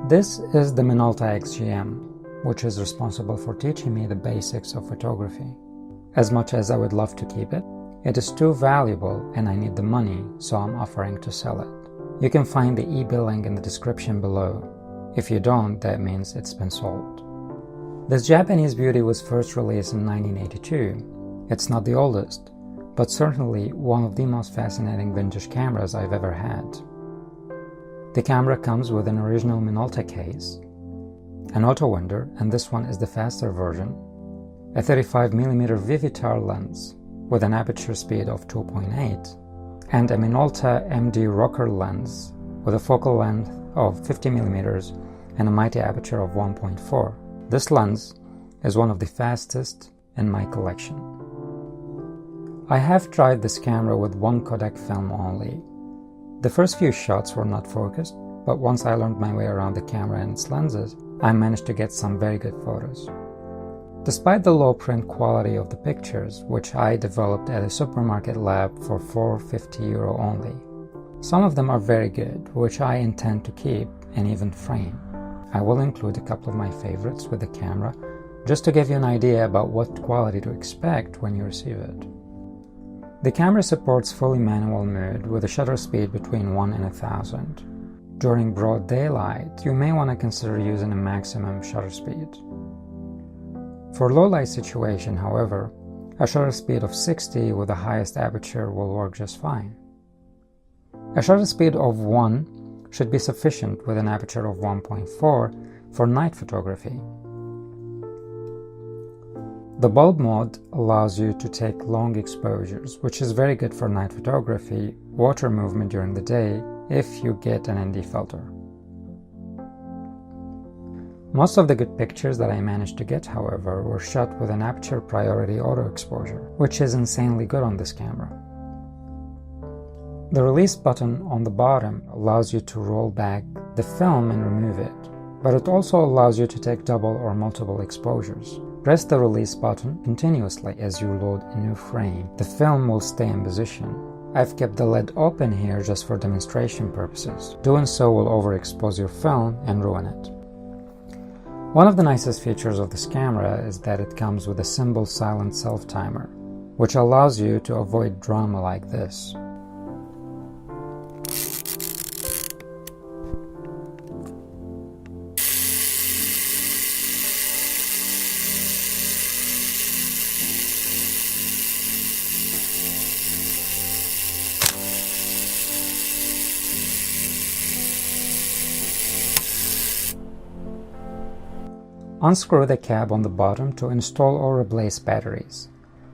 This is the Minolta XG M, which is responsible for teaching me the basics of photography. As much as I would love to keep it, it is too valuable and I need the money, so I'm offering to sell it. You can find the eBay link in the description below. If you don't, that means it's been sold. This Japanese beauty was first released in 1982. It's not the oldest, but certainly one of the most fascinating vintage cameras I've ever had. The camera comes with an original Minolta case, an auto winder, and this one is the faster version, a 35mm Vivitar lens with an aperture speed of 2.8, and a Minolta MD Rokkor lens with a focal length of 50mm and a mighty aperture of 1.4. This lens is one of the fastest in my collection. I have tried this camera with one codec film only. The first few shots were not focused, but once I learned my way around the camera and its lenses, I managed to get some very good photos. Despite the low print quality of the pictures, which I developed at a supermarket lab for €4.50 only, some of them are very good, which I intend to keep and even frame. I will include a couple of my favorites with the camera, just to give you an idea about what quality to expect when you receive it. The camera supports fully manual mode with a shutter speed between 1 and 1000. During broad daylight, you may want to consider using a maximum shutter speed. For low light situation, however, a shutter speed of 60 with the highest aperture will work just fine. A shutter speed of 1 should be sufficient with an aperture of 1.4 for night photography. The bulb mode allows you to take long exposures, which is very good for night photography, water movement during the day, if you get an ND filter. Most of the good pictures that I managed to get, however, were shot with an aperture priority auto exposure, which is insanely good on this camera. The release button on the bottom allows you to roll back the film and remove it, but it also allows you to take double or multiple exposures. Press the release button continuously as you load a new frame. The film will stay in position. I've kept the lid open here just for demonstration purposes. Doing so will overexpose your film and ruin it. One of the nicest features of this camera is that it comes with a simple silent self-timer, which allows you to avoid drama like this. Unscrew the cap on the bottom to install or replace batteries.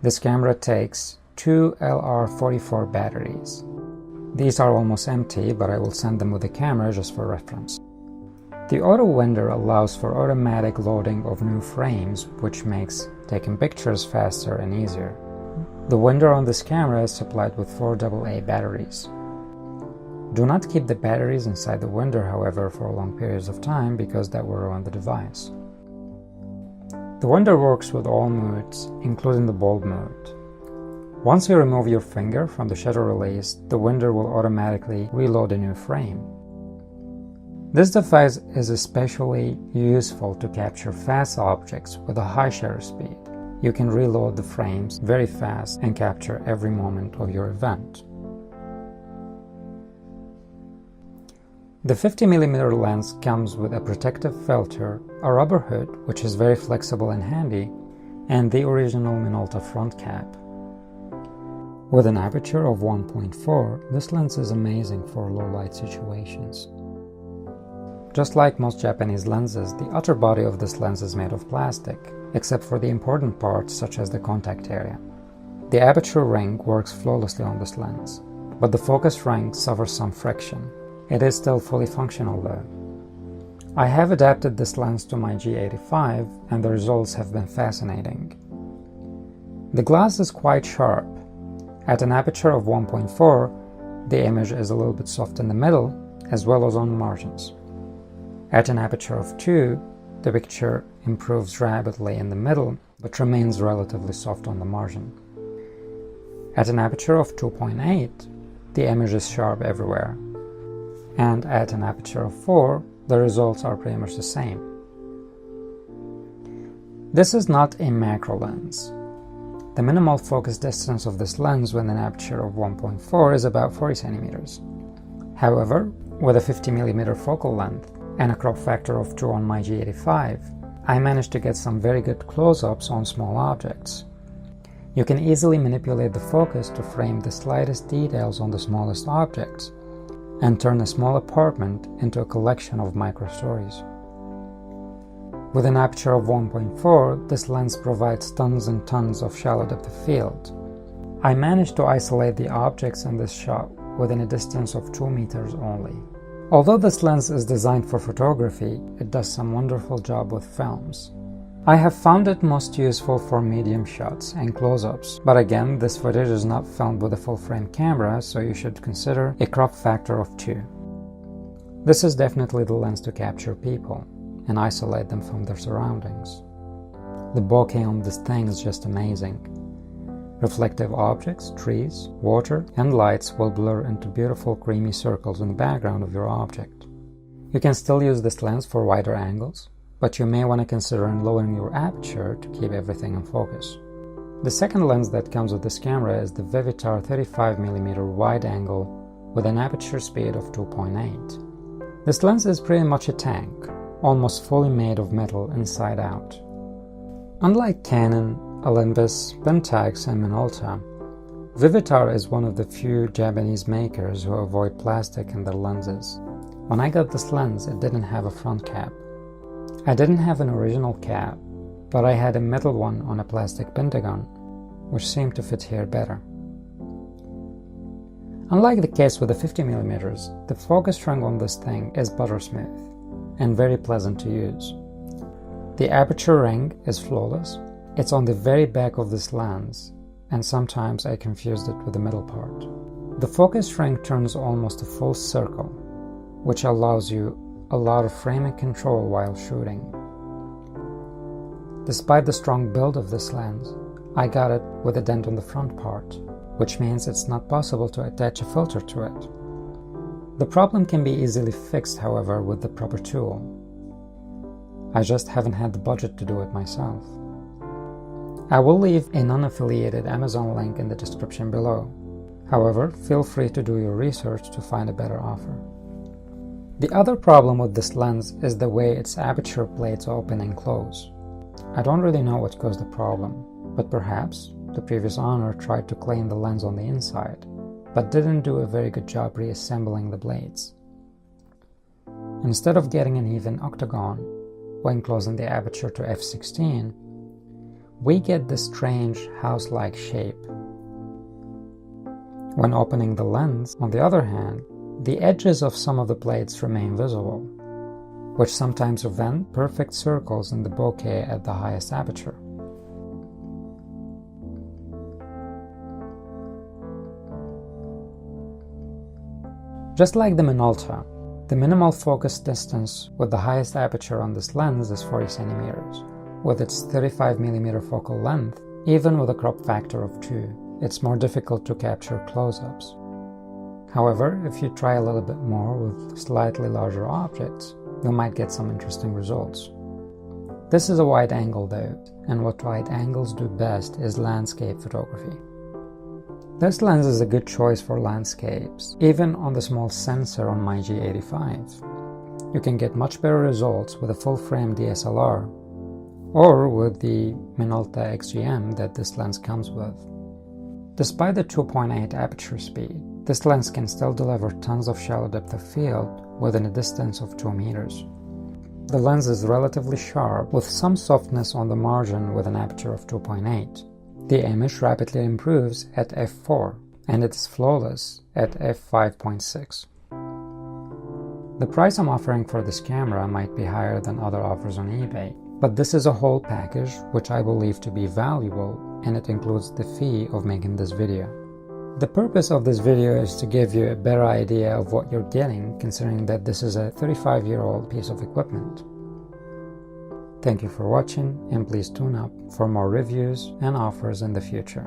This camera takes 2 LR44 batteries. These are almost empty, but I will send them with the camera just for reference. The auto winder allows for automatic loading of new frames, which makes taking pictures faster and easier. The winder on this camera is supplied with 4 AA batteries. Do not keep the batteries inside the winder, however, for long periods of time because that will ruin the device. The winder works with all modes, including the bulb mode. Once you remove your finger from the shutter release, the winder will automatically reload a new frame. This device is especially useful to capture fast objects with a high shutter speed. You can reload the frames very fast and capture every moment of your event. The 50mm lens comes with a protective filter, a rubber hood, which is very flexible and handy, and the original Minolta front cap. With an aperture of 1.4, this lens is amazing for low light situations. Just like most Japanese lenses, the outer body of this lens is made of plastic, except for the important parts such as the contact area. The aperture ring works flawlessly on this lens, but the focus ring suffers some friction. It is still fully functional though. I have adapted this lens to my G85 and the results have been fascinating. The glass is quite sharp. At an aperture of 1.4, the image is a little bit soft in the middle as well as on the margins. At an aperture of 2, the picture improves rapidly in the middle but remains relatively soft on the margin. At an aperture of 2.8, the image is sharp everywhere. And at an aperture of 4, the results are pretty much the same. This is not a macro lens. The minimal focus distance of this lens with an aperture of 1.4 is about 40 centimeters. However, with a 50mm focal length and a crop factor of 2 on my G85, I managed to get some very good close-ups on small objects. You can easily manipulate the focus to frame the slightest details on the smallest objects and turn a small apartment into a collection of micro-stories. With an aperture of 1.4, this lens provides tons and tons of shallow depth of field. I managed to isolate the objects in this shot within a distance of 2 meters only. Although this lens is designed for photography, it does some wonderful job with films. I have found it most useful for medium shots and close-ups, but again, this footage is not filmed with a full-frame camera, so you should consider a crop factor of 2. This is definitely the lens to capture people and isolate them from their surroundings. The bokeh on this thing is just amazing. Reflective objects, trees, water, and lights will blur into beautiful creamy circles in the background of your object. You can still use this lens for wider angles, but you may want to consider lowering your aperture to keep everything in focus. The second lens that comes with this camera is the Vivitar 35mm wide angle with an aperture speed of 2.8. This lens is pretty much a tank, almost fully made of metal inside out. Unlike Canon, Olympus, Pentax, and Minolta, Vivitar is one of the few Japanese makers who avoid plastic in their lenses. When I got this lens, it didn't have a front cap. I didn't have an original cap, but I had a metal one on a plastic pentagon, which seemed to fit here better. Unlike the case with the 50mm, the focus ring on this thing is butter smooth and very pleasant to use. The aperture ring is flawless. It's on the very back of this lens, and sometimes I confused it with the middle part. The focus ring turns almost a full circle, which allows you a lot of framing control while shooting. Despite the strong build of this lens, I got it with a dent on the front part, which means it's not possible to attach a filter to it. The problem can be easily fixed, however, with the proper tool. I just haven't had the budget to do it myself. I will leave a non-affiliated Amazon link in the description below. However, feel free to do your research to find a better offer. The other problem with this lens is the way its aperture plates open and close. I don't really know what caused the problem, but perhaps the previous owner tried to clean the lens on the inside, but didn't do a very good job reassembling the blades. Instead of getting an even octagon when closing the aperture to f/16, we get this strange house-like shape. When opening the lens, on the other hand, the edges of some of the blades remain visible, which sometimes prevent perfect circles in the bokeh at the highest aperture. Just like the Minolta, the minimal focus distance with the highest aperture on this lens is 40 centimeters. With its 35mm focal length, even with a crop factor of 2, it's more difficult to capture close-ups. However, if you try a little bit more with slightly larger objects, you might get some interesting results. This is a wide angle though, and what wide angles do best is landscape photography. This lens is a good choice for landscapes, even on the small sensor on my G85. You can get much better results with a full-frame DSLR or with the Minolta XG M that this lens comes with. Despite the 2.8 aperture speed, this lens can still deliver tons of shallow depth of field within a distance of 2 meters. The lens is relatively sharp with some softness on the margin with an aperture of 2.8. The image rapidly improves at f4 and it is flawless at f5.6. The price I'm offering for this camera might be higher than other offers on eBay, but this is a whole package which I believe to be valuable, and it includes the fee of making this video. The purpose of this video is to give you a better idea of what you're getting, considering that this is a 35-year-old piece of equipment. Thank you for watching, and please tune up for more reviews and offers in the future.